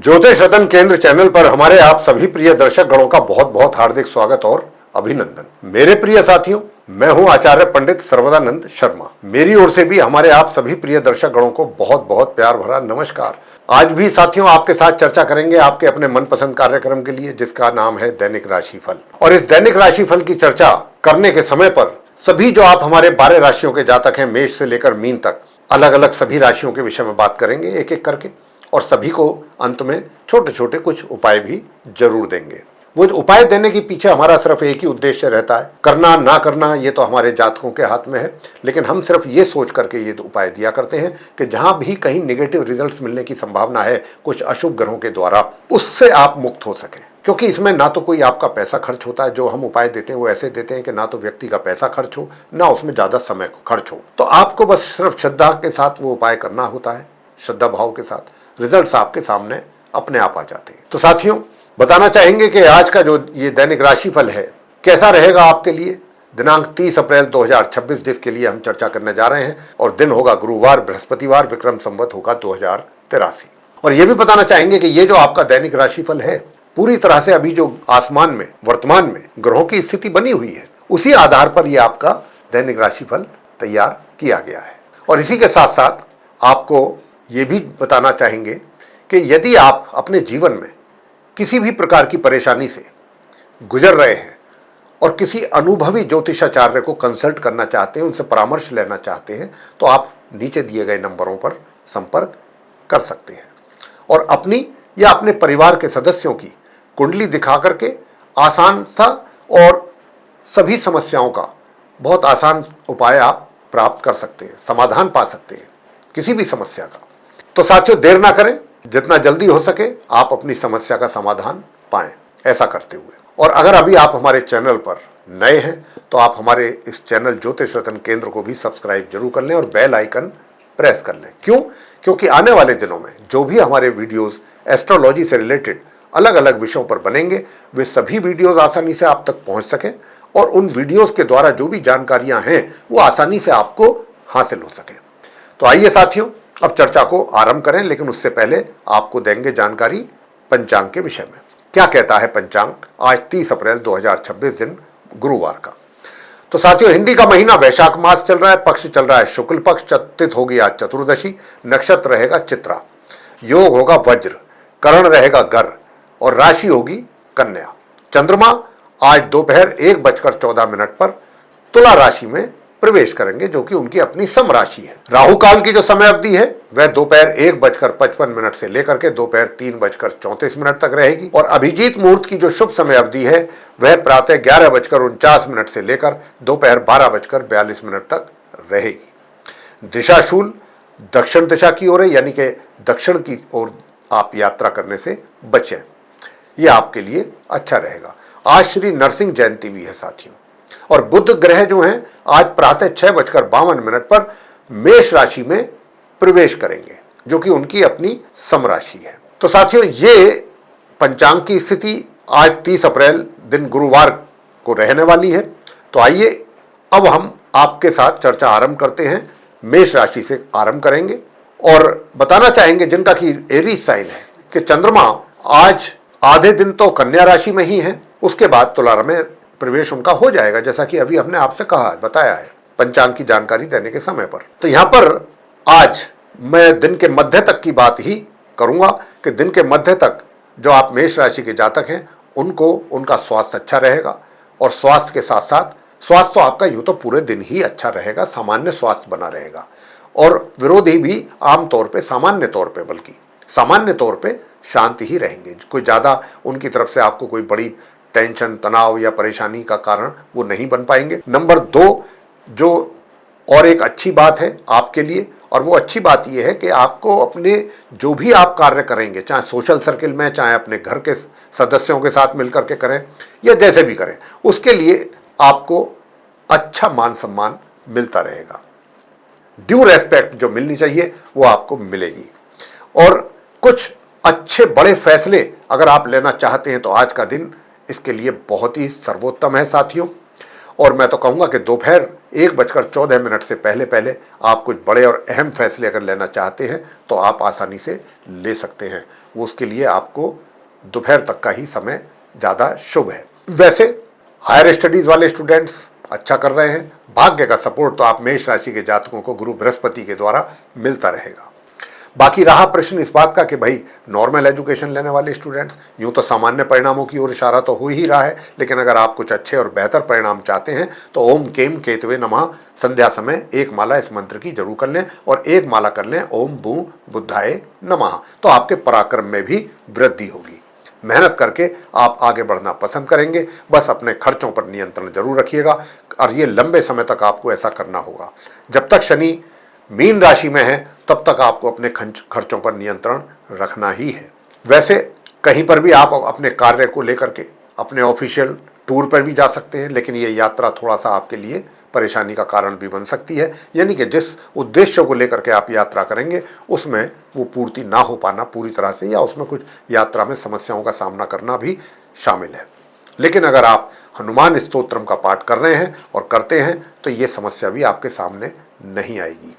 ज्योतिष रतन केंद्र चैनल पर हमारे आप सभी प्रिय दर्शक गणों का बहुत बहुत हार्दिक स्वागत और अभिनंदन। मेरे प्रिय साथियों, मैं हूं आचार्य पंडित सर्वदानंद शर्मा। मेरी ओर से भी हमारे आप सभी प्रिय दर्शक गणों को बहुत बहुत प्यार भरा नमस्कार। आज भी साथियों आपके साथ चर्चा करेंगे आपके अपने मनपसंद कार्यक्रम के लिए, जिसका नाम है दैनिक राशिफल। और इस दैनिक राशिफल की चर्चा करने के समय पर सभी जो आप हमारे 12 राशियों के जातक हैं, मेष से लेकर मीन तक, अलग अलग सभी राशियों के विषय में बात करेंगे एक एक करके, और सभी को अंत में छोटे छोटे कुछ उपाय भी जरूर देंगे। वो उपाय देने के पीछे हमारा सिर्फ एक ही उद्देश्य रहता है, करना ना करना ये तो हमारे जातकों के हाथ में है, लेकिन हम सिर्फ ये सोच करके ये उपाय दिया करते हैं कि जहां भी कहीं नेगेटिव रिजल्ट्स मिलने की संभावना है कुछ अशुभ ग्रहों के द्वारा, उससे आप मुक्त हो सकें। क्योंकि इसमें ना तो कोई आपका पैसा खर्च होता है, जो हम उपाय देते हैं वो ऐसे देते हैं कि ना तो व्यक्ति का पैसा खर्च हो, ना उसमें ज्यादा समय खर्च हो। तो आपको बस सिर्फ श्रद्धा के साथ वो उपाय करना होता है, श्रद्धा भाव के साथ रिजल्ट्स आपके सामने अपने आप आ जाते हैं। तो साथियों, बताना चाहेंगे कि आज का जो ये दैनिक राशिफल है कैसा रहेगा आपके लिए। दिनांक 30 अप्रैल 2026 जिसके लिए हम चर्चा करने जा रहे हैं, और दिन होगा गुरुवार, बृहस्पतिवार, विक्रम संवत होगा 2083। और ये भी बताना चाहेंगे कि ये जो आपका दैनिक राशिफल है पूरी तरह से अभी जो आसमान में वर्तमान में ग्रहों की स्थिति बनी हुई है उसी आधार पर यह आपका दैनिक राशिफल तैयार किया गया है। और इसी के साथ साथ आपको ये भी बताना चाहेंगे कि यदि आप अपने जीवन में किसी भी प्रकार की परेशानी से गुजर रहे हैं और किसी अनुभवी ज्योतिषाचार्य को कंसल्ट करना चाहते हैं, उनसे परामर्श लेना चाहते हैं, तो आप नीचे दिए गए नंबरों पर संपर्क कर सकते हैं और अपनी या अपने परिवार के सदस्यों की कुंडली दिखा करके आसान सा और सभी समस्याओं का बहुत आसान उपाय आप प्राप्त कर सकते हैं, समाधान पा सकते हैं किसी भी समस्या का। तो साथियों, देर ना करें, जितना जल्दी हो सके आप अपनी समस्या का समाधान पाएं ऐसा करते हुए। और अगर अभी आप हमारे चैनल पर नए हैं तो आप हमारे इस चैनल ज्योतिष रतन केंद्र को भी सब्सक्राइब जरूर कर लें और बेल आइकन प्रेस कर लें। क्यों? क्योंकि आने वाले दिनों में जो भी हमारे वीडियोस एस्ट्रोलॉजी से रिलेटेड अलग अलग विषयों पर बनेंगे, वे सभी वीडियोस आसानी से आप तक पहुंच सकें और उन वीडियोस के द्वारा जो भी जानकारियां हैं वो आसानी से आपको हासिल हो सके। तो आइए साथियों, अब चर्चा को आरंभ करें, लेकिन उससे पहले आपको देंगे जानकारी पंचांग के विषय में। क्या कहता है पंचांग आज 30 अप्रैल 2026 दिन गुरुवार का। तो साथियों, हिंदी का महीना वैशाख मास चल रहा है, पक्ष चल रहा है शुक्ल पक्ष, तिथि होगी आज चतुर्दशी, नक्षत्र रहेगा चित्रा, योग होगा वज्र, करण रहेगा गर और राशि होगी कन्या। चंद्रमा आज दोपहर 1:14 पर तुला राशि में प्रवेश करेंगे, जो कि उनकी अपनी सम राशि है। राहु काल की जो समय अवधि है वह दोपहर 1:55 से लेकर के दोपहर 3:34 तक रहेगी, और अभिजीत मुहूर्त की जो शुभ समय अवधि है वह प्रातः 11:49 से लेकर दोपहर 12:42 तक रहेगी। दिशाशूल दक्षिण दिशा की ओर है, यानी कि दक्षिण की ओर आप यात्रा करने से बचें, यह आपके लिए अच्छा रहेगा। आज श्री नरसिंह जयंती भी है साथियों। और बुध ग्रह जो हैं आज प्रातः 6:52 पर मेष राशि में प्रवेश करेंगे, जो कि उनकी अपनी सम राशि है। तो साथियों, ये पंचांग की स्थिति आज 30 अप्रैल दिन गुरुवार को रहने वाली है। तो आइए अब हम आपके साथ चर्चा आरंभ करते हैं। मेष राशि से आरंभ करेंगे और बताना चाहेंगे जिनका कि एरीज साइन है कि चंद्रमा आज आधे दिन तो कन्या राशि में ही है, उसके बाद तुला में प्रवेश उनका हो जाएगा, जैसा कि अभी हमने आपसे कहा बताया है पंचांग की जानकारी देने के समय पर। तो यहां पर आज मैं दिन के मध्य तक की बात ही करूंगा कि दिन के मध्य तक जो आप मेष राशि के जातक हैं उनको उनका स्वास्थ्य अच्छा रहेगा, और स्वास्थ्य के साथ साथ स्वास्थ्य तो आपका यूं तो पूरे दिन ही अच्छा रहेगा, सामान्य स्वास्थ्य बना रहेगा, और विरोधी भी आमतौर पर सामान्य तौर पर शांति ही रहेंगे। कोई ज्यादा उनकी तरफ से आपको कोई बड़ी टेंशन, तनाव या परेशानी का कारण वो नहीं बन पाएंगे। नंबर 2, जो और एक अच्छी बात है आपके लिए, और वो अच्छी बात ये है कि आपको अपने जो भी आप कार्य करेंगे, चाहे सोशल सर्किल में, चाहे अपने घर के सदस्यों के साथ मिलकर के करें या जैसे भी करें, उसके लिए आपको अच्छा मान सम्मान मिलता रहेगा। ड्यू रेस्पेक्ट जो मिलनी चाहिए वो आपको मिलेगी। और कुछ अच्छे बड़े फैसले अगर आप लेना चाहते हैं तो आज का दिन इसके लिए बहुत ही सर्वोत्तम है साथियों। और मैं तो कहूँगा कि दोपहर 1:14 से पहले आप कुछ बड़े और अहम फैसले अगर लेना चाहते हैं तो आप आसानी से ले सकते हैं। वो उसके लिए आपको दोपहर तक का ही समय ज़्यादा शुभ है। वैसे हायर स्टडीज वाले स्टूडेंट्स अच्छा कर रहे हैं। भाग्य का सपोर्ट तो आप मेष राशि के जातकों को गुरु बृहस्पति के द्वारा मिलता रहेगा। बाकी रहा प्रश्न इस बात का कि भाई नॉर्मल एजुकेशन लेने वाले स्टूडेंट्स, यूं तो सामान्य परिणामों की ओर इशारा तो हो ही रहा है, लेकिन अगर आप कुछ अच्छे और बेहतर परिणाम चाहते हैं तो ओम केम केतवे नमः संध्या समय एक माला इस मंत्र की जरूर कर लें और एक माला कर लें ओम बू बुद्धाय नमः, तो आपके पराक्रम में भी वृद्धि होगी। मेहनत करके आप आगे बढ़ना पसंद करेंगे। बस अपने खर्चों पर नियंत्रण जरूर रखिएगा और ये लंबे समय तक आपको ऐसा करना होगा। जब तक शनि मीन राशि में है तब तक आपको अपने खर्चों पर नियंत्रण रखना ही है। वैसे कहीं पर भी आप अपने कार्य को लेकर के अपने ऑफिशियल टूर पर भी जा सकते हैं, लेकिन ये यात्रा थोड़ा सा आपके लिए परेशानी का कारण भी बन सकती है। यानी कि जिस उद्देश्य को लेकर के आप यात्रा करेंगे उसमें वो पूर्ति ना हो पाना पूरी तरह से, या उसमें कुछ यात्रा में समस्याओं का सामना करना भी शामिल है। लेकिन अगर आप हनुमान स्तोत्रम का पाठ कर रहे हैं और करते हैं तो ये समस्या भी आपके सामने नहीं आएगी।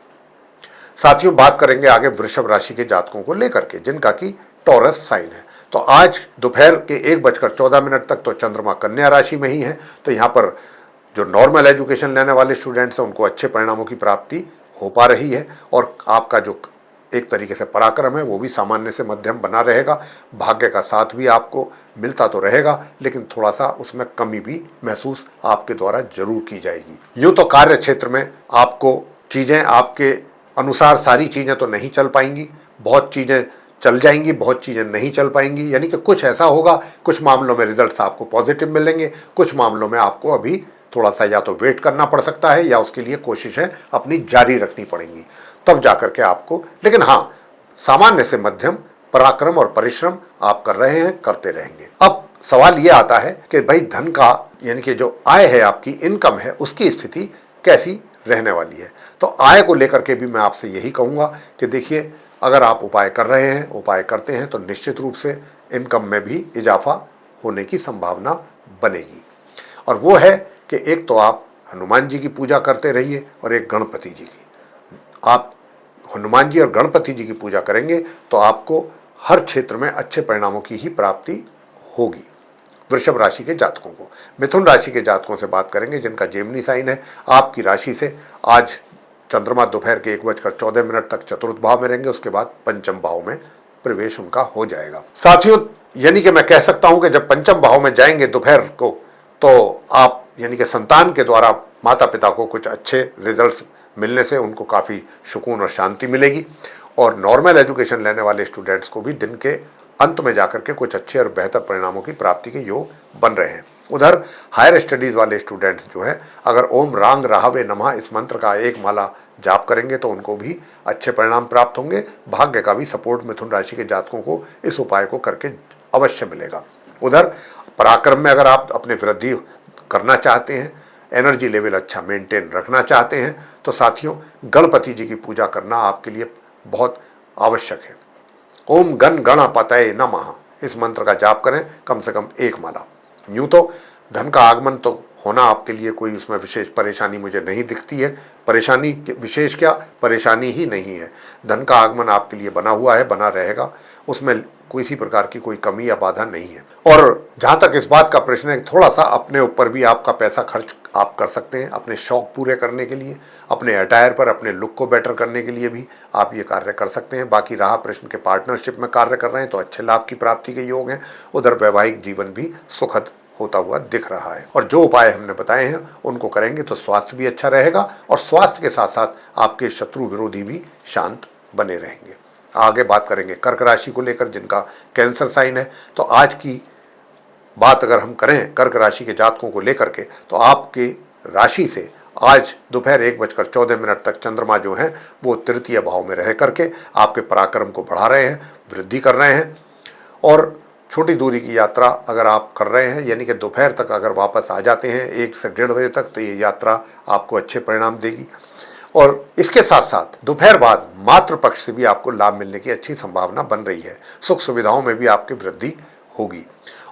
साथियों, बात करेंगे आगे वृषभ राशि के जातकों को लेकर के, जिनका की टॉरस साइन है। तो आज दोपहर के 1:14 तक तो चंद्रमा कन्या राशि में ही है। तो यहाँ पर जो नॉर्मल एजुकेशन लेने वाले स्टूडेंट्स हैं उनको अच्छे परिणामों की प्राप्ति हो पा रही है और आपका जो एक तरीके से पराक्रम है वो भी सामान्य से मध्यम बना रहेगा। भाग्य का साथ भी आपको मिलता तो रहेगा, लेकिन थोड़ा सा उसमें कमी भी महसूस आपके द्वारा जरूर की जाएगी। यूँ तो कार्य क्षेत्र में आपको चीज़ें आपके अनुसार सारी चीज़ें तो नहीं चल पाएंगी, बहुत चीज़ें चल जाएंगी, बहुत चीज़ें नहीं चल पाएंगी। यानी कि कुछ ऐसा होगा, कुछ मामलों में रिजल्ट्स आपको पॉजिटिव मिलेंगे, कुछ मामलों में आपको अभी थोड़ा सा या तो वेट करना पड़ सकता है या उसके लिए कोशिशें अपनी जारी रखनी पड़ेंगी, तब जाकर के आपको। लेकिन हाँ, सामान्य से मध्यम पराक्रम और परिश्रम आप कर रहे हैं, करते रहेंगे। अब सवाल ये आता है कि भाई धन का यानी कि जो आय है आपकी इनकम है उसकी स्थिति कैसी रहने वाली है। तो आय को लेकर के भी मैं आपसे यही कहूँगा कि देखिए, अगर आप उपाय कर रहे हैं, उपाय करते हैं, तो निश्चित रूप से इनकम में भी इजाफा होने की संभावना बनेगी। और वो है कि एक तो आप हनुमान जी की पूजा करते रहिए और एक गणपति जी की। आप हनुमान जी और गणपति जी की पूजा करेंगे तो आपको हर क्षेत्र में अच्छे परिणामों की ही प्राप्ति होगी। वृषभ राशि के जातकों को, मिथुन राशि के जातकों से बात करेंगे जिनका जेमिनी साइन है। आपकी राशि से आज चंद्रमा दोपहर के 1:14 तक चतुर्थ भाव में रहेंगे, उसके बाद पंचम भाव में प्रवेश उनका हो जाएगा। साथियों, यानी कि मैं कह सकता हूं कि जब पंचम भाव में जाएंगे दोपहर को, तो आप यानी कि संतान के द्वारा माता पिता को कुछ अच्छे रिजल्ट्स मिलने से उनको काफ़ी सुकून और शांति मिलेगी। और नॉर्मल एजुकेशन लेने वाले स्टूडेंट्स को भी दिन के अंत में जाकर के कुछ अच्छे और बेहतर परिणामों की प्राप्ति के योग बन रहे हैं। उधर हायर स्टडीज़ वाले स्टूडेंट्स जो है, अगर ओम रांग राहवे नमः इस मंत्र का एक माला जाप करेंगे तो उनको भी अच्छे परिणाम प्राप्त होंगे। भाग्य का भी सपोर्ट मिथुन राशि के जातकों को इस उपाय को करके अवश्य मिलेगा। उधर पराक्रम में अगर आप अपने वृद्धि करना चाहते हैं, एनर्जी लेवल अच्छा मेंटेन रखना चाहते हैं, तो साथियों गणपति जी की पूजा करना आपके लिए बहुत आवश्यक है। ओम गण गणपतये नमः इस मंत्र का जाप करें कम से कम एक माला। यूँ तो धन का आगमन तो होना आपके लिए कोई उसमें विशेष परेशानी मुझे नहीं दिखती है। परेशानी विशेष क्या, परेशानी ही नहीं है। धन का आगमन आपके लिए बना हुआ है, बना रहेगा, उसमें किसी प्रकार की कोई कमी या बाधा नहीं है। और जहाँ तक इस बात का प्रश्न है, थोड़ा सा अपने ऊपर भी आपका पैसा खर्च आप कर सकते हैं अपने शौक पूरे करने के लिए, अपने अटायर पर, अपने लुक को बेटर करने के लिए भी आप ये कार्य कर सकते हैं। बाकी रहा प्रश्न के पार्टनरशिप में कार्य कर रहे हैं तो अच्छे लाभ की प्राप्ति के योग हैं। उधर वैवाहिक जीवन भी सुखद होता हुआ दिख रहा है। और जो उपाय हमने बताए हैं उनको करेंगे तो स्वास्थ्य भी अच्छा रहेगा और स्वास्थ्य के साथ साथ आपके शत्रु विरोधी भी शांत बने रहेंगे। आगे बात करेंगे कर्क राशि को लेकर, जिनका कैंसर साइन है। तो आज की बात अगर हम करें कर्क राशि के जातकों को लेकर के, तो आपकी राशि से आज दोपहर 1:14 तक चंद्रमा जो है वो तृतीय भाव में रह करके आपके पराक्रम को बढ़ा रहे हैं, वृद्धि कर रहे हैं। और छोटी दूरी की यात्रा अगर आप कर रहे हैं, यानी कि दोपहर तक अगर वापस आ जाते हैं 1 से 1:30 बजे तक, तो ये यात्रा आपको अच्छे परिणाम देगी। और इसके साथ साथ दोपहर बाद मातृ पक्ष से भी आपको लाभ मिलने की अच्छी संभावना बन रही है। सुख सुविधाओं में भी आपकी वृद्धि होगी।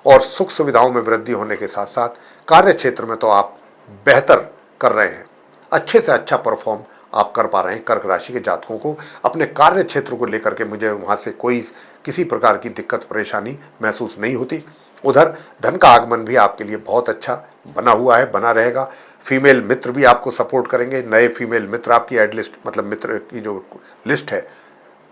और सुख सुविधाओं में वृद्धि होने के साथ साथ कार्य क्षेत्र में तो आप बेहतर कर रहे हैं, अच्छे से अच्छा परफॉर्म आप कर पा रहे हैं। कर्क राशि के जातकों को अपने कार्य क्षेत्र को लेकर के मुझे वहाँ से कोई किसी प्रकार की दिक्कत परेशानी महसूस नहीं होती। उधर धन का आगमन भी आपके लिए बहुत अच्छा बना हुआ है, बना रहेगा। फीमेल मित्र भी आपको सपोर्ट करेंगे। नए फीमेल मित्र आपकी ऐड लिस्ट, मतलब मित्र की जो लिस्ट है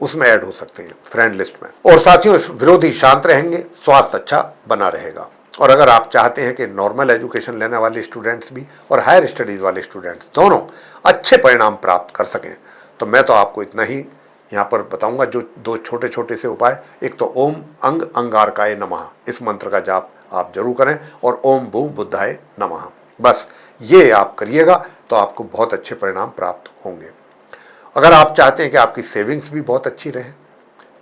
उसमें ऐड हो सकते हैं, फ्रेंड लिस्ट में। और साथियों, विरोधी शांत रहेंगे, स्वास्थ्य अच्छा बना रहेगा। और अगर आप चाहते हैं कि नॉर्मल एजुकेशन लेने वाले स्टूडेंट्स भी और हायर स्टडीज़ वाले स्टूडेंट्स दोनों अच्छे परिणाम प्राप्त कर सकें, तो मैं तो आपको इतना ही यहाँ पर बताऊंगा, जो दो छोटे छोटे से उपाय। एक तो ओम अंग अंगारकाय नमः, इस मंत्र का जाप आप जरूर करें, और ओम भूम बुद्धाय नमः, बस ये आप करिएगा तो आपको बहुत अच्छे परिणाम प्राप्त होंगे। अगर आप चाहते हैं कि आपकी सेविंग्स भी बहुत अच्छी रहे,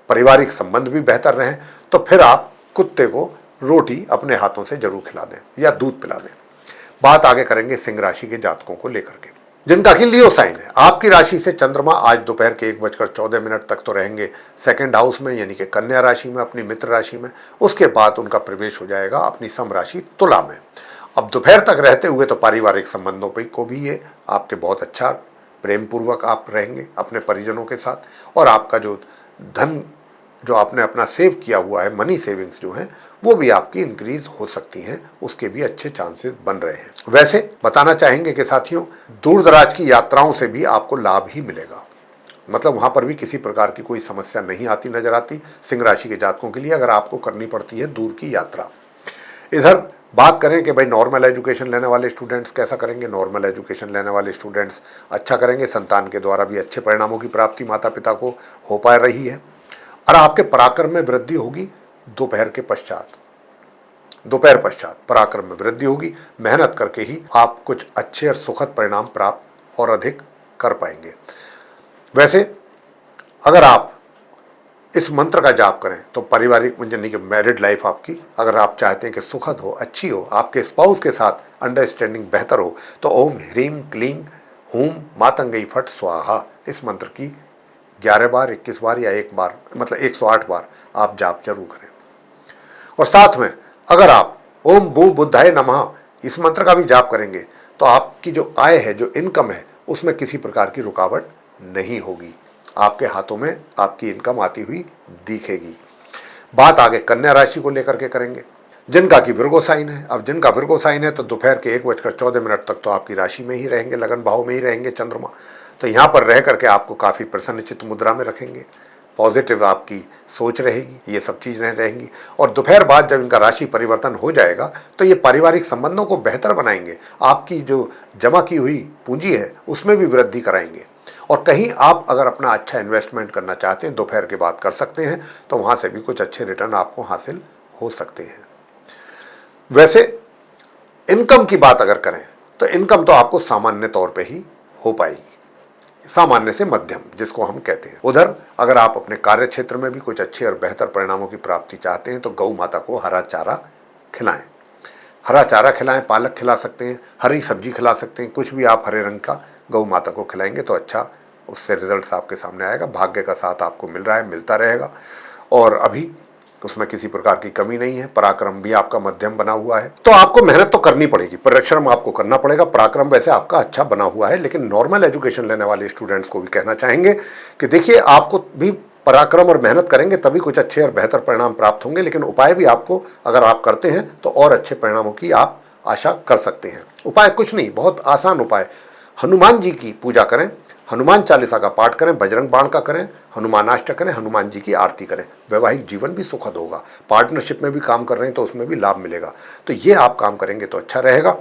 पारिवारिक संबंध भी बेहतर रहें, तो फिर आप कुत्ते को रोटी अपने हाथों से जरूर खिला दें या दूध पिला दें। बात आगे करेंगे सिंह राशि के जातकों को लेकर के, जिनका कि लियो साइन है। आपकी राशि से चंद्रमा आज दोपहर के 1:14 तक तो रहेंगे सेकंड हाउस में, यानी कि कन्या राशि में, अपनी मित्र राशि में। उसके बाद उनका प्रवेश हो जाएगा अपनी सम राशि तुला में। अब दोपहर तक रहते हुए तो पारिवारिक संबंधों पर को भी ये आपके बहुत अच्छा प्रेम पूर्वक आप रहेंगे अपने परिजनों के साथ, और आपका जो धन जो आपने अपना सेव किया हुआ है, मनी सेविंग्स जो है, वो भी आपकी इंक्रीज हो सकती हैं, उसके भी अच्छे चांसेस बन रहे हैं। वैसे बताना चाहेंगे कि साथियों, दूर दराज की यात्राओं से भी आपको लाभ ही मिलेगा, मतलब वहां पर भी किसी प्रकार की कोई समस्या नहीं आती नजर आती सिंह राशि के जातकों के लिए, अगर आपको करनी पड़ती है दूर की यात्रा। इधर बात करें कि भाई नॉर्मल एजुकेशन लेने वाले स्टूडेंट्स कैसा करेंगे। नॉर्मल एजुकेशन लेने वाले स्टूडेंट्स अच्छा करेंगे, संतान के द्वारा भी अच्छे परिणामों की प्राप्ति माता पिता को हो पा रही है, और आपके पराक्रम में वृद्धि होगी। दोपहर पश्चात पराक्रम में वृद्धि होगी। मेहनत करके ही आप कुछ अच्छे और सुखद परिणाम प्राप्त और अधिक कर पाएंगे। वैसे अगर आप इस मंत्र का जाप करें तो पारिवारिक, यानी कि मैरिड लाइफ आपकी, अगर आप चाहते हैं कि सुखद हो, अच्छी हो, आपके स्पाउस के साथ अंडरस्टैंडिंग बेहतर हो, तो ओम ह्रीम क्लीं हूम मातंगई फट स्वाहा, इस मंत्र की 11 बार, 21 बार या एक बार, मतलब 108 बार आप जाप जरूर करें। और साथ में अगर आप ओम भू बुद्धाय नमः इस मंत्र का भी जाप करेंगे तो आपकी जो आय है, जो इनकम है, उसमें किसी प्रकार की रुकावट नहीं होगी। आपके हाथों में आपकी इनकम आती हुई दिखेगी। बात आगे कन्या राशि को लेकर के करेंगे, जिनका कि विर्गो साइन है। अब जिनका विर्गो साइन है तो दोपहर के 1:14 तक तो आपकी राशि में ही रहेंगे, लगन भाव में ही रहेंगे चंद्रमा। तो यहाँ पर रह करके आपको काफ़ी प्रसन्नचित्त मुद्रा में रखेंगे, पॉजिटिव आपकी सोच रहेगी, ये सब चीज़ें रहेंगी। और दोपहर बाद जब इनका राशि परिवर्तन हो जाएगा तो ये पारिवारिक संबंधों को बेहतर बनाएंगे, आपकी जो जमा की हुई पूंजी है उसमें भी वृद्धि कराएंगे। और कहीं आप अगर अपना अच्छा इन्वेस्टमेंट करना चाहते हैं दोपहर के बाद कर सकते हैं, तो वहाँ से भी कुछ अच्छे रिटर्न आपको हासिल हो सकते हैं। वैसे इनकम की बात अगर करें तो इनकम तो आपको सामान्य तौर पे ही हो पाएगी, सामान्य से मध्यम जिसको हम कहते हैं। उधर अगर आप अपने कार्य क्षेत्र में भी कुछ अच्छे और बेहतर परिणामों की प्राप्ति चाहते हैं तो गौ माता को हरा चारा खिलाएं। हरा चारा खिलाएं, पालक खिला सकते हैं, हरी सब्जी खिला सकते हैं, कुछ भी आप हरे रंग का गौ माता को खिलाएंगे तो अच्छा उससे रिजल्ट्स आपके सामने आएगा। भाग्य का साथ आपको मिल रहा है, मिलता रहेगा, और अभी उसमें किसी प्रकार की कमी नहीं है। पराक्रम भी आपका मध्यम बना हुआ है, तो आपको मेहनत तो करनी पड़ेगी, परिश्रम आपको करना पड़ेगा। पराक्रम वैसे आपका अच्छा बना हुआ है, लेकिन नॉर्मल एजुकेशन लेने वाले स्टूडेंट्स को भी कहना चाहेंगे कि देखिए, आपको भी पराक्रम और मेहनत करेंगे तभी कुछ अच्छे और बेहतर परिणाम प्राप्त होंगे, लेकिन उपाय भी आपको अगर आप करते हैं तो और अच्छे परिणामों की आप आशा कर सकते हैं। उपाय कुछ नहीं, बहुत आसान उपाय। हनुमान जी की पूजा करें, हनुमान चालीसा का पाठ करें, बजरंग बाण का करें, हनुमानाष्टक करें, हनुमान जी की आरती करें। वैवाहिक जीवन भी सुखद होगा। पार्टनरशिप में भी काम कर रहे हैं तो उसमें भी लाभ मिलेगा। तो ये आप काम करेंगे तो अच्छा रहेगा।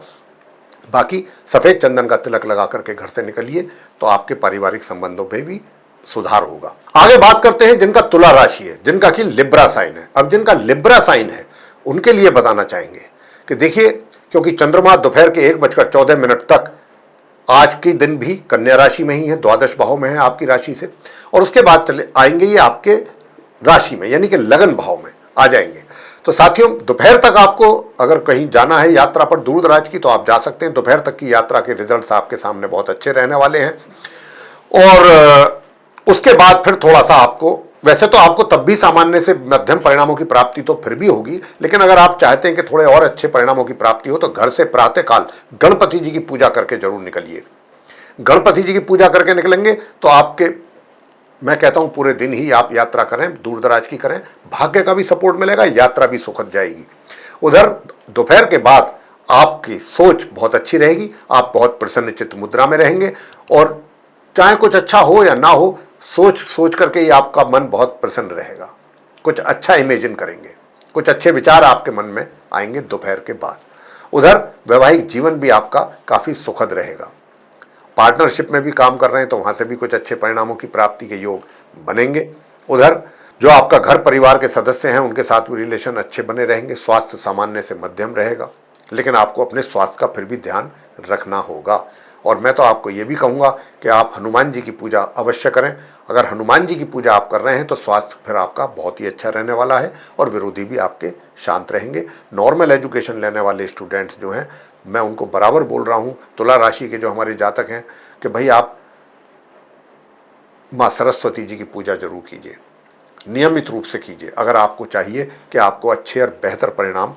बाकी सफ़ेद चंदन का तिलक लगा करके घर से निकलिए तो आपके पारिवारिक संबंधों में भी सुधार होगा। आगे बात करते हैं जिनका तुला राशि है, जिनका कि लिब्रा साइन है। अब जिनका लिब्रा साइन है उनके लिए बताना चाहेंगे कि देखिए, क्योंकि चंद्रमा दोपहर के 1:14 तक आज के दिन भी कन्या राशि में ही है, द्वादश भाव में है आपकी राशि से, और उसके बाद चले आएंगे ये आपके राशि में, यानी कि लगन भाव में आ जाएंगे। तो साथियों, दोपहर तक आपको अगर कहीं जाना है यात्रा पर दूर दराज की तो आप जा सकते हैं। दोपहर तक की यात्रा के रिजल्ट्स आपके सामने बहुत अच्छे रहने वाले हैं। और उसके बाद फिर थोड़ा सा आपको, वैसे तो आपको तब भी सामान्य से मध्यम परिणामों की प्राप्ति तो फिर भी होगी, लेकिन अगर आप चाहते हैं कि थोड़े और अच्छे परिणामों की प्राप्ति हो तो घर से प्रातःकाल गणपति जी की पूजा करके जरूर निकलिए। गणपति जी की पूजा करके निकलेंगे तो आपके, मैं कहता हूं पूरे दिन ही आप यात्रा करें, दूर दराज की करें, भाग्य का भी सपोर्ट मिलेगा, यात्रा भी सुखद जाएगी। उधर दोपहर के बाद आपकी सोच बहुत अच्छी रहेगी, आप बहुत प्रसन्नचित्त मुद्रा में रहेंगे और चाहे कुछ अच्छा हो या ना हो, सोच सोच करके ही आपका मन बहुत प्रसन्न रहेगा। कुछ अच्छा इमेजिन करेंगे, कुछ अच्छे विचार आपके मन में आएंगे दोपहर के बाद। उधर वैवाहिक जीवन भी आपका काफी सुखद रहेगा। पार्टनरशिप में भी काम कर रहे हैं तो वहां से भी कुछ अच्छे परिणामों की प्राप्ति के योग बनेंगे। उधर जो आपका घर परिवार के सदस्य हैं उनके साथ भी रिलेशन अच्छे बने रहेंगे। स्वास्थ्य सामान्य से मध्यम रहेगा, लेकिन आपको अपने स्वास्थ्य का फिर भी ध्यान रखना होगा। और मैं तो आपको ये भी कहूँगा कि आप हनुमान जी की पूजा अवश्य करें। अगर हनुमान जी की पूजा आप कर रहे हैं तो स्वास्थ्य फिर आपका बहुत ही अच्छा रहने वाला है और विरोधी भी आपके शांत रहेंगे। नॉर्मल एजुकेशन लेने वाले स्टूडेंट्स जो हैं, मैं उनको बराबर बोल रहा हूँ, तुला राशि के जो हमारे जातक हैं, कि भाई आप माँ सरस्वती जी की पूजा जरूर कीजिए, नियमित रूप से कीजिए। अगर आपको चाहिए कि आपको अच्छे और बेहतर परिणाम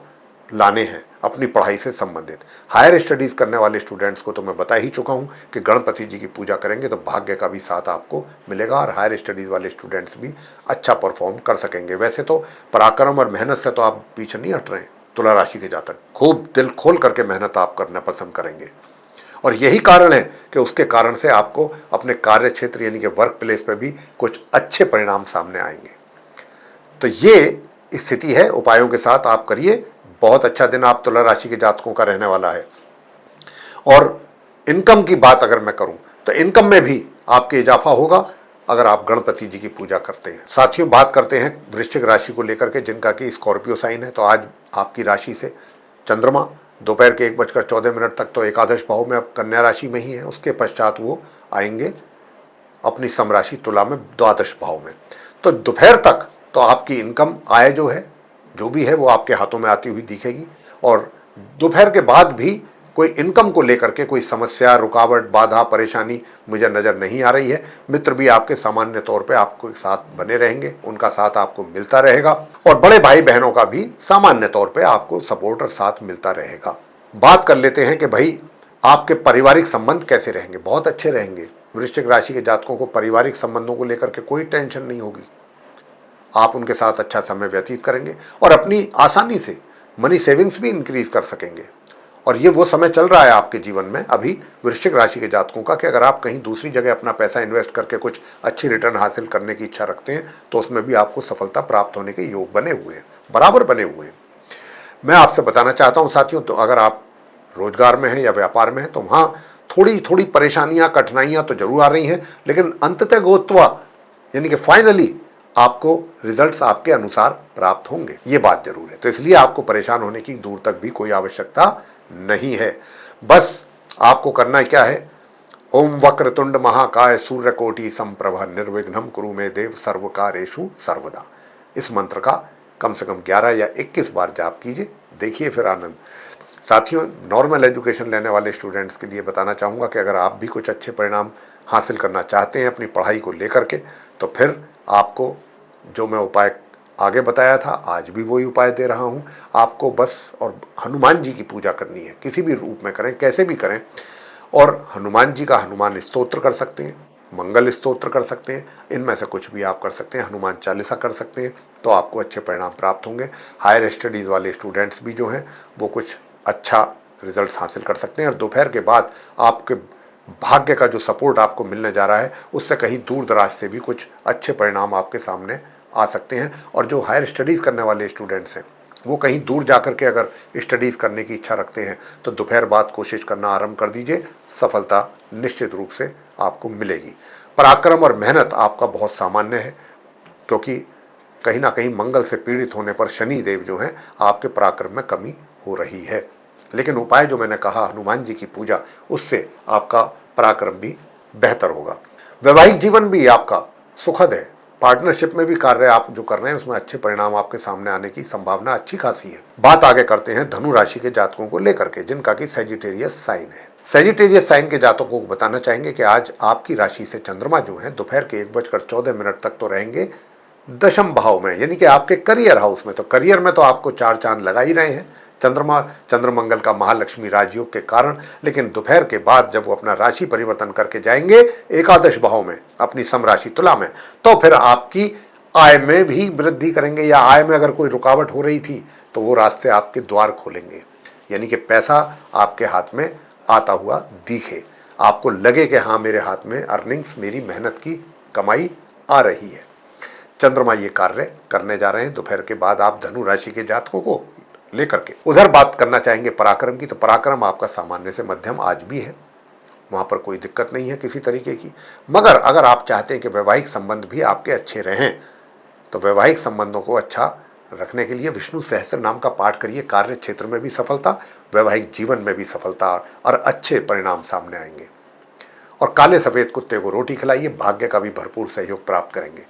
लाने हैं अपनी पढ़ाई से संबंधित। हायर स्टडीज करने वाले स्टूडेंट्स को तो मैं बता ही चुका हूं कि गणपति जी की पूजा करेंगे तो भाग्य का भी साथ आपको मिलेगा और हायर स्टडीज वाले स्टूडेंट्स भी अच्छा परफॉर्म कर सकेंगे। वैसे तो पराक्रम और मेहनत से तो आप पीछे नहीं हट रहे हैं। तुला राशि के जातक खूब दिल खोल करके मेहनत आप करना पसंद करेंगे और यही कारण है कि उसके कारण से आपको अपने कार्य क्षेत्र यानी कि वर्क प्लेस पर भी कुछ अच्छे परिणाम सामने आएंगे। तो ये स्थिति है, उपायों के साथ आप करिए। बहुत अच्छा दिन आप तुला राशि के जातकों का रहने वाला है। और इनकम की बात अगर मैं करूं तो इनकम में भी आपके इजाफा होगा अगर आप गणपति जी की पूजा करते हैं। साथियों, बात करते हैं वृश्चिक राशि को लेकर के, जिनका कि स्कॉर्पियो साइन है। तो आज आपकी राशि से चंद्रमा दोपहर के 1:14 तक तो एकादश भाव में, अब कन्या राशि में ही है। उसके पश्चात वो आएंगे अपनी समराशि तुला में द्वादश भाव में। तो दोपहर तक तो आपकी इनकम आय जो भी है वो आपके हाथों में आती हुई दिखेगी। और दोपहर के बाद भी कोई इनकम को लेकर के कोई समस्या, रुकावट, बाधा, परेशानी मुझे नजर नहीं आ रही है। मित्र भी आपके सामान्य तौर पे आपको साथ बने रहेंगे, उनका साथ आपको मिलता रहेगा और बड़े भाई बहनों का भी सामान्य तौर पे आपको सपोर्ट और साथ मिलता रहेगा। बात कर लेते हैं कि भाई आपके पारिवारिक संबंध कैसे रहेंगे। बहुत अच्छे रहेंगे। वृश्चिक राशि के जातकों को पारिवारिक संबंधों को लेकर के कोई टेंशन नहीं होगी। आप उनके साथ अच्छा समय व्यतीत करेंगे और अपनी आसानी से मनी सेविंग्स भी इंक्रीज कर सकेंगे। और ये वो समय चल रहा है आपके जीवन में अभी वृश्चिक राशि के जातकों का कि अगर आप कहीं दूसरी जगह अपना पैसा इन्वेस्ट करके कुछ अच्छी रिटर्न हासिल करने की इच्छा रखते हैं तो उसमें भी आपको सफलता प्राप्त होने के योग बने हुए हैं, बराबर बने हुए हैं। मैं आपसे बताना चाहता हूं साथियों, तो अगर आप रोजगार में हैं या व्यापार में हैं तो वहाँ थोड़ी थोड़ी परेशानियां, कठिनाइयां तो जरूर आ रही हैं, लेकिन अंततः गोत्वा यानी कि फाइनली आपको रिजल्ट्स आपके अनुसार प्राप्त होंगे, ये बात जरूर है। तो इसलिए आपको परेशान होने की दूर तक भी कोई आवश्यकता नहीं है। बस आपको करना क्या है, ओम वक्रतुंड महाकाय सूर्यकोटि संप्रभ निर्विघ्नं कुरु मे देव सर्वकारेषु सर्वदा, इस मंत्र का कम से कम 11 या 21 बार जाप कीजिए, देखिए फिर आनंद। साथियों, नॉर्मल एजुकेशन लेने वाले स्टूडेंट्स के लिए बताना चाहूँगा कि अगर आप भी कुछ अच्छे परिणाम हासिल करना चाहते हैं अपनी पढ़ाई को लेकर के, तो फिर आपको जो मैं उपाय आगे बताया था आज भी वही उपाय दे रहा हूँ। आपको बस और हनुमान जी की पूजा करनी है, किसी भी रूप में करें, कैसे भी करें। और हनुमान जी का हनुमान स्तोत्र कर सकते हैं, मंगल स्तोत्र कर सकते हैं, इनमें से कुछ भी आप कर सकते हैं। हनुमान चालीसा कर सकते हैं तो आपको अच्छे परिणाम प्राप्त होंगे। हायर स्टडीज़ वाले स्टूडेंट्स भी जो हैं वो कुछ अच्छा रिजल्ट हासिल कर सकते हैं। और दोपहर के बाद आपके भाग्य का जो सपोर्ट आपको मिलने जा रहा है उससे कहीं दूर दराज से भी कुछ अच्छे परिणाम आपके सामने आ सकते हैं। और जो हायर स्टडीज़ करने वाले स्टूडेंट्स हैं वो कहीं दूर जाकर के अगर स्टडीज़ करने की इच्छा रखते हैं तो दोपहर बाद कोशिश करना आरंभ कर दीजिए, सफलता निश्चित रूप से आपको मिलेगी। पराक्रम और मेहनत आपका बहुत सामान्य है, क्योंकि कहीं ना कहीं मंगल से पीड़ित होने पर शनि देव जो हैं आपके पराक्रम में कमी हो रही है। लेकिन उपाय जो मैंने कहा हनुमान जी की पूजा, उससे आपका पराक्रम भी बेहतर होगा। वैवाहिक जीवन भी आपका सुखद है। पार्टनरशिप में भी कार्य आप जो कर रहे हैं उसमें अच्छे परिणाम आपके सामने आने की संभावना अच्छी खासी है। बात आगे करते हैं धनु राशि के जातकों को लेकर के, जिनका कि सेजिटेरियस साइन है। सेजिटेरियस साइन के जातकों को बताना चाहेंगे कि आज आपकी राशि से चंद्रमा जो है दोपहर के 1:14 तक तो रहेंगे दशम भाव में, यानी कि आपके करियर हाउस में। तो करियर में तो आपको चार चांद लगा ही रहे हैं, चंद्रमा चंद्रमंगल का महालक्ष्मी राजयोग के कारण, लेकिन दोपहर के बाद जब वो अपना राशि परिवर्तन करके जाएंगे एकादश भाव में, अपनी समराशि तुला में, तो फिर आपकी आय में भी वृद्धि करेंगे, या आय में अगर कोई रुकावट हो रही थी तो वो रास्ते आपके द्वार खोलेंगे। यानी कि पैसा आपके हाथ में आता हुआ दिखे, आपको लगे कि हाँ मेरे हाथ में अर्निंग्स, मेरी मेहनत की कमाई आ रही है। चंद्रमा ये कार्य करने जा रहे हैं दोपहर के बाद आप धनु राशि के जातकों को लेकर के। उधर बात करना चाहेंगे पराक्रम की, तो पराक्रम आपका सामान्य से मध्यम आज भी है, वहां पर कोई दिक्कत नहीं है किसी तरीके की। मगर अगर आप चाहते हैं कि वैवाहिक संबंध भी आपके अच्छे रहें, तो वैवाहिक संबंधों को अच्छा रखने के लिए विष्णु सहस्त्र नाम का पाठ करिए। कार्य क्षेत्र में भी सफलता, वैवाहिक जीवन में भी सफलता और अच्छे परिणाम सामने आएंगे। और काले सफेद कुत्ते को रोटी खिलाइए, भाग्य का भी भरपूर सहयोग प्राप्त करेंगे।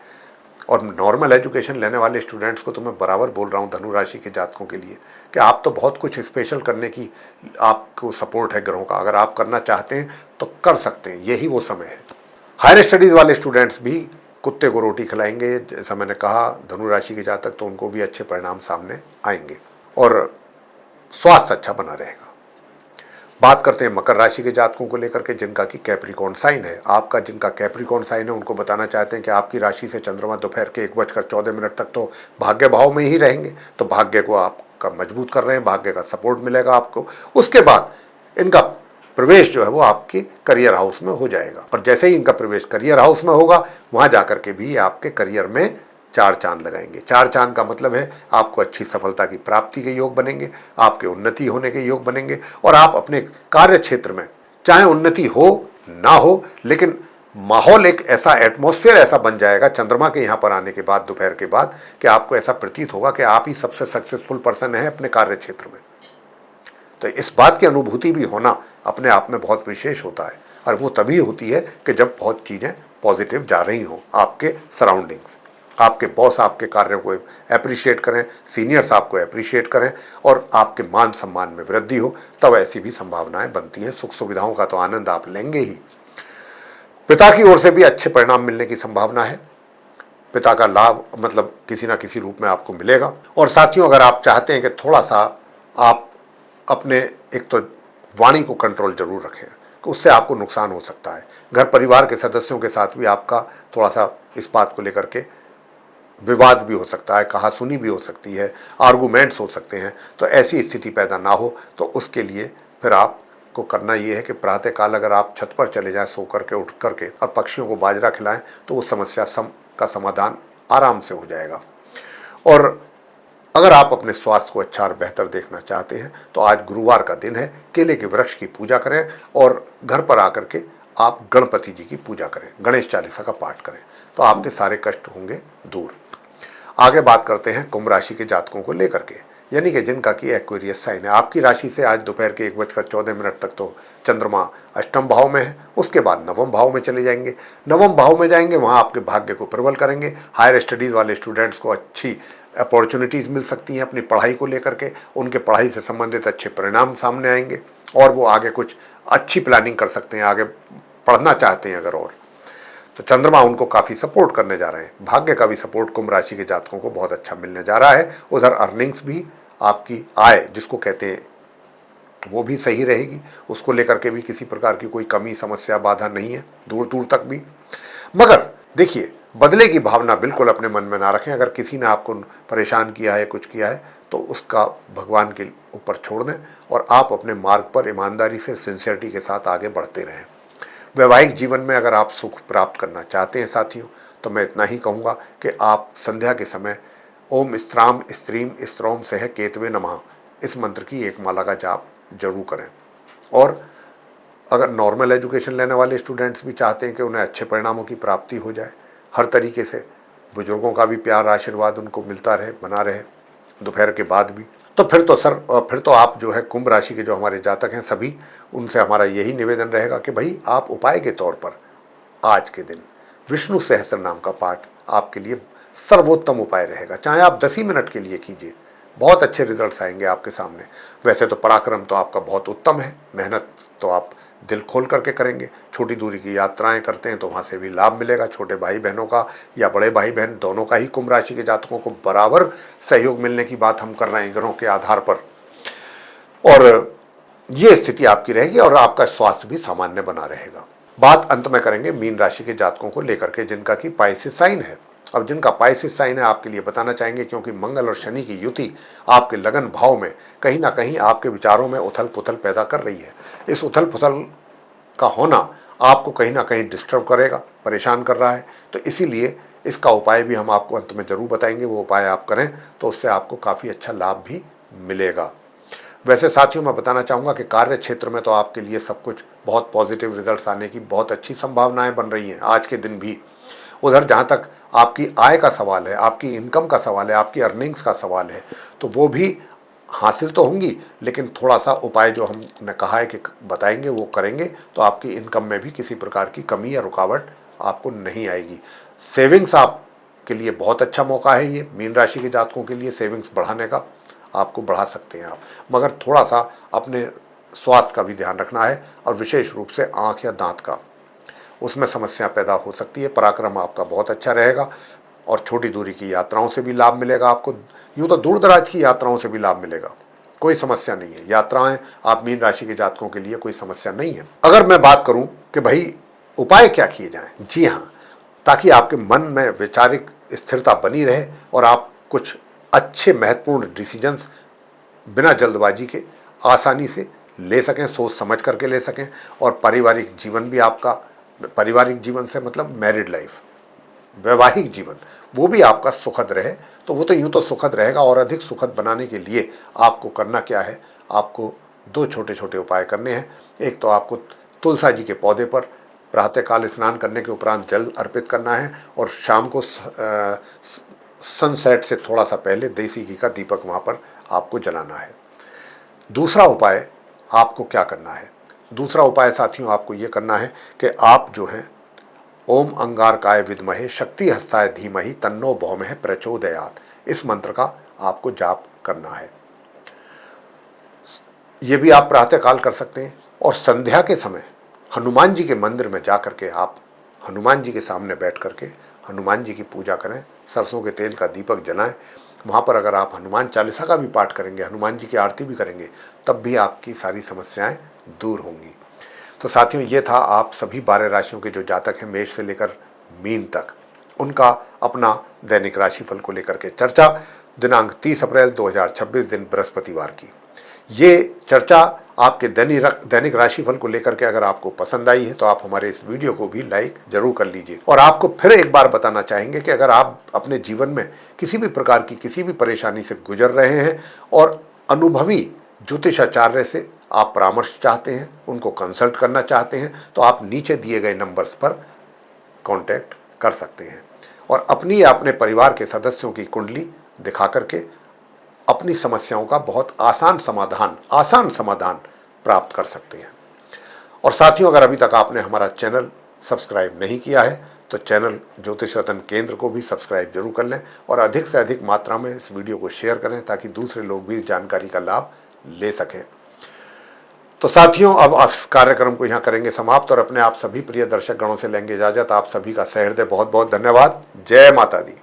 और नॉर्मल एजुकेशन लेने वाले स्टूडेंट्स को तो मैं बराबर बोल रहा हूँ धनु राशि के जातकों के लिए कि आप तो बहुत कुछ स्पेशल करने की आपको सपोर्ट है ग्रहों का। अगर आप करना चाहते हैं तो कर सकते हैं, यही वो समय है। हायर स्टडीज वाले स्टूडेंट्स भी कुत्ते को रोटी खिलाएंगे, जैसा मैंने कहा धनु राशि के जातक, तो उनको भी अच्छे परिणाम सामने आएंगे और स्वास्थ्य अच्छा बना रहेगा। बात करते हैं मकर राशि के जातकों को लेकर के, जिनका कि कैप्रिकॉर्न साइन है। आपका जिनका कैप्रिकॉर्न साइन है उनको बताना चाहते हैं कि आपकी राशि से चंद्रमा दोपहर के 1:14 तक तो भाग्य भाव में ही रहेंगे, तो भाग्य को आपका मजबूत कर रहे हैं, भाग्य का सपोर्ट मिलेगा आपको। उसके बाद इनका प्रवेश जो है वो आपके करियर हाउस में हो जाएगा, और जैसे ही इनका प्रवेश करियर हाउस में होगा वहां जाकर के भी आपके करियर में 4 चांद लगाएंगे। 4 चांद का मतलब है आपको अच्छी सफलता की प्राप्ति के योग बनेंगे, आपके उन्नति होने के योग बनेंगे, और आप अपने कार्य क्षेत्र में चाहे उन्नति हो ना हो, लेकिन माहौल एक ऐसा, एटमॉस्फेयर ऐसा बन जाएगा चंद्रमा के यहाँ पर आने के बाद दोपहर के बाद, कि आपको ऐसा प्रतीत होगा कि आप ही सबसे सक्सेसफुल पर्सन है अपने कार्य क्षेत्र में। तो इस बात की अनुभूति भी होना अपने आप में बहुत विशेष होता है, और वो तभी होती है कि जब बहुत चीज़ें पॉजिटिव जा रही हों, आपके सराउंडिंग्स, आपके बॉस आपके कार्यों को अप्रिशिएट करें, सीनियर्स आपको अप्रिशिएट करें, और आपके मान सम्मान में वृद्धि हो, तब ऐसी भी संभावनाएं बनती हैं। सुख सुविधाओं का तो आनंद आप लेंगे ही। पिता की ओर से भी अच्छे परिणाम मिलने की संभावना है। पिता का लाभ मतलब किसी ना किसी रूप में आपको मिलेगा। और साथियों, अगर आप चाहते हैं कि थोड़ा सा आप अपने एक तो वाणी को कंट्रोल जरूर रखें, कि उससे आपको नुकसान हो सकता है। घर परिवार के सदस्यों के साथ भी आपका थोड़ा सा इस बात को लेकर के विवाद भी हो सकता है, कहासुनी भी हो सकती है, आर्गूमेंट्स हो सकते हैं। तो ऐसी स्थिति पैदा ना हो, तो उसके लिए फिर आपको करना ये है कि प्रातःकाल अगर आप छत पर चले जाएं, सो करके उठ करके, और पक्षियों को बाजरा खिलाएं, तो वो समस्या का समाधान आराम से हो जाएगा। और अगर आप अपने स्वास्थ्य को अच्छा और बेहतर देखना चाहते हैं, तो आज गुरुवार का दिन है, केले के वृक्ष की पूजा करें, और घर पर आकर के आप गणपति जी की पूजा करें, गणेश चालीसा का पाठ करें, तो आपके सारे कष्ट होंगे दूर। आगे बात करते हैं कुंभ राशि के जातकों को लेकर के, यानी कि जिनका कि एक्वेरियस साइन है। आपकी राशि से आज दोपहर के 1:14 तक तो चंद्रमा अष्टम भाव में है, उसके बाद नवम भाव में चले जाएंगे। नवम भाव में जाएंगे, वहाँ आपके भाग्य को प्रबल करेंगे। हायर स्टडीज़ वाले स्टूडेंट्स को अच्छी अपॉर्चुनिटीज़ मिल सकती हैं अपनी पढ़ाई को लेकर के, उनके पढ़ाई से संबंधित अच्छे परिणाम सामने आएंगे, और वो आगे कुछ अच्छी प्लानिंग कर सकते हैं, आगे पढ़ना चाहते हैं अगर, और तो चंद्रमा उनको काफ़ी सपोर्ट करने जा रहे हैं। भाग्य का भी सपोर्ट कुंभ राशि के जातकों को बहुत अच्छा मिलने जा रहा है। उधर अर्निंग्स भी, आपकी आय जिसको कहते हैं, वो भी सही रहेगी। उसको लेकर के भी किसी प्रकार की कोई कमी, समस्या, बाधा नहीं है दूर दूर तक भी। मगर देखिए, बदले की भावना बिल्कुल अपने मन में ना रखें। अगर किसी ने आपको परेशान किया है, कुछ किया है, तो उसका भगवान के ऊपर छोड़ दें, और आप अपने मार्ग पर ईमानदारी से, सिंसियरिटी के साथ आगे बढ़ते रहें। वैवाहिक जीवन में अगर आप सुख प्राप्त करना चाहते हैं साथियों, तो मैं इतना ही कहूँगा कि आप संध्या के समय ओम स्त्राम स्त्रीम स्त्रोम सह केतवे नमः इस मंत्र की एक माला का जाप जरूर करें। और अगर नॉर्मल एजुकेशन लेने वाले स्टूडेंट्स भी चाहते हैं कि उन्हें अच्छे परिणामों की प्राप्ति हो जाए, हर तरीके से बुजुर्गों का भी प्यार आशीर्वाद उनको मिलता रहे, बना रहे दोपहर के बाद भी, तो फिर तो आप जो है कुंभ राशि के जो हमारे जातक हैं सभी, उनसे हमारा यही निवेदन रहेगा कि भाई आप उपाय के तौर पर आज के दिन विष्णु सहस्त्र नाम का पाठ आपके लिए सर्वोत्तम उपाय रहेगा। चाहे आप 10 ही मिनट के लिए कीजिए, बहुत अच्छे रिजल्ट्स आएंगे आपके सामने। वैसे तो पराक्रम तो आपका बहुत उत्तम है, मेहनत तो आप दिल खोल करके करेंगे। छोटी दूरी की यात्राएं करते हैं तो वहाँ से भी लाभ मिलेगा। छोटे भाई बहनों का या बड़े भाई बहन दोनों का ही कुंभ राशि के जातकों को बराबर सहयोग मिलने की बात हम कर रहे हैं ग्रहों के आधार पर। और ये स्थिति आपकी रहेगी और आपका स्वास्थ्य भी सामान्य बना रहेगा। बात अंत में करेंगे मीन राशि के जातकों को लेकर के जिनका कि पाइसेस साइन है। अब जिनका पाइसेस साइन है आपके लिए बताना चाहेंगे, क्योंकि मंगल और शनि की युति आपके लगन भाव में कहीं ना कहीं आपके विचारों में उथल पुथल पैदा कर रही है। इस उथल पुथल का होना आपको कहीं ना कहीं डिस्टर्ब करेगा, परेशान कर रहा है। तो इसीलिए इसका उपाय भी हम आपको अंत में जरूर बताएंगे। वो उपाय आप करें तो उससे आपको काफ़ी अच्छा लाभ भी मिलेगा। वैसे साथियों, मैं बताना चाहूँगा कि कार्य क्षेत्र में तो आपके लिए सब कुछ बहुत पॉजिटिव रिजल्ट्स आने की बहुत अच्छी संभावनाएं बन रही हैं आज के दिन भी। उधर जहाँ तक आपकी आय का सवाल है, आपकी इनकम का सवाल है, आपकी अर्निंग्स का सवाल है, तो वो भी हासिल तो होंगी, लेकिन थोड़ा सा उपाय जो हमने कहा है कि बताएंगे वो करेंगे तो आपकी इनकम में भी किसी प्रकार की कमी या रुकावट आपको नहीं आएगी। सेविंग्स आपके लिए बहुत अच्छा मौका है। ये मीन राशि के जातकों के लिए सेविंग्स बढ़ाने का आपको बढ़ा सकते हैं आप, मगर थोड़ा सा अपने स्वास्थ्य का भी ध्यान रखना है और विशेष रूप से आँख या दांत का, उसमें समस्या पैदा हो सकती है। पराक्रम आपका बहुत अच्छा रहेगा और छोटी दूरी की यात्राओं से भी लाभ मिलेगा आपको। यूँ तो दूर दराज की यात्राओं से भी लाभ मिलेगा, कोई समस्या नहीं है। यात्राएं आप मीन राशि के जातकों के लिए कोई समस्या नहीं है। अगर मैं बात करूं कि भाई उपाय क्या किए जाएं, जी हाँ, ताकि आपके मन में वैचारिक स्थिरता बनी रहे और आप कुछ अच्छे महत्वपूर्ण डिसीजंस बिना जल्दबाजी के आसानी से ले सकें, सोच समझ करके ले सकें, और पारिवारिक जीवन भी आपका, पारिवारिक जीवन से मतलब मैरिड लाइफ, वैवाहिक जीवन, वो भी आपका सुखद रहे। तो वो तो यूँ तो सुखद रहेगा, और अधिक सुखद बनाने के लिए आपको करना क्या है, आपको दो छोटे छोटे उपाय करने हैं। एक तो आपको तुलसा जी के पौधे पर प्रातःकाल स्नान करने के उपरांत जल अर्पित करना है, और शाम को सनसेट से थोड़ा सा पहले देसी घी का दीपक वहाँ पर आपको जलाना है। दूसरा उपाय आपको क्या करना है, दूसरा उपाय साथियों आपको ये करना है कि आप जो है ओम अंगारकाय विद्महे शक्ति हस्ताय धीमहि तन्नो भौमः प्रचोदयात्, इस मंत्र का आपको जाप करना है। ये भी आप प्रातःकाल कर सकते हैं, और संध्या के समय हनुमान जी के मंदिर में जा करके आप हनुमान जी के सामने बैठ करके हनुमान जी की पूजा करें, सरसों के तेल का दीपक जलाएं। वहाँ पर अगर आप हनुमान चालीसा का भी पाठ करेंगे, हनुमान जी की आरती भी करेंगे, तब भी आपकी सारी समस्याएं दूर होंगी। तो साथियों, ये था आप सभी 12 राशियों के जो जातक हैं, मेष से लेकर मीन तक, उनका अपना दैनिक राशिफल को लेकर के चर्चा, दिनांक 30 अप्रैल 2026 दिन बृहस्पतिवार की। ये चर्चा आपके दैनिक राशिफल को लेकर के अगर आपको पसंद आई है तो आप हमारे इस वीडियो को भी लाइक जरूर कर लीजिए। और आपको फिर एक बार बताना चाहेंगे कि अगर आप अपने जीवन में किसी भी प्रकार की किसी भी परेशानी से गुजर रहे हैं और अनुभवी ज्योतिषाचार्य से आप परामर्श चाहते हैं, उनको कंसल्ट करना चाहते हैं, तो आप नीचे दिए गए नंबर्स पर कांटेक्ट कर सकते हैं और अपनी या अपने परिवार के सदस्यों की कुंडली दिखा करके अपनी समस्याओं का बहुत आसान समाधान प्राप्त कर सकते हैं। और साथियों, अगर अभी तक आपने हमारा चैनल सब्सक्राइब नहीं किया है तो चैनल ज्योतिष रतन केंद्र को भी सब्सक्राइब जरूर कर लें और अधिक से अधिक मात्रा में इस वीडियो को शेयर करें ताकि दूसरे लोग भी जानकारी का लाभ ले सकें। तो साथियों, अब इस कार्यक्रम को यहाँ करेंगे समाप्त और अपने आप सभी प्रिय दर्शक गणों से लेंगे इजाजत। आप सभी का सहृदय बहुत बहुत धन्यवाद। जय माता दी।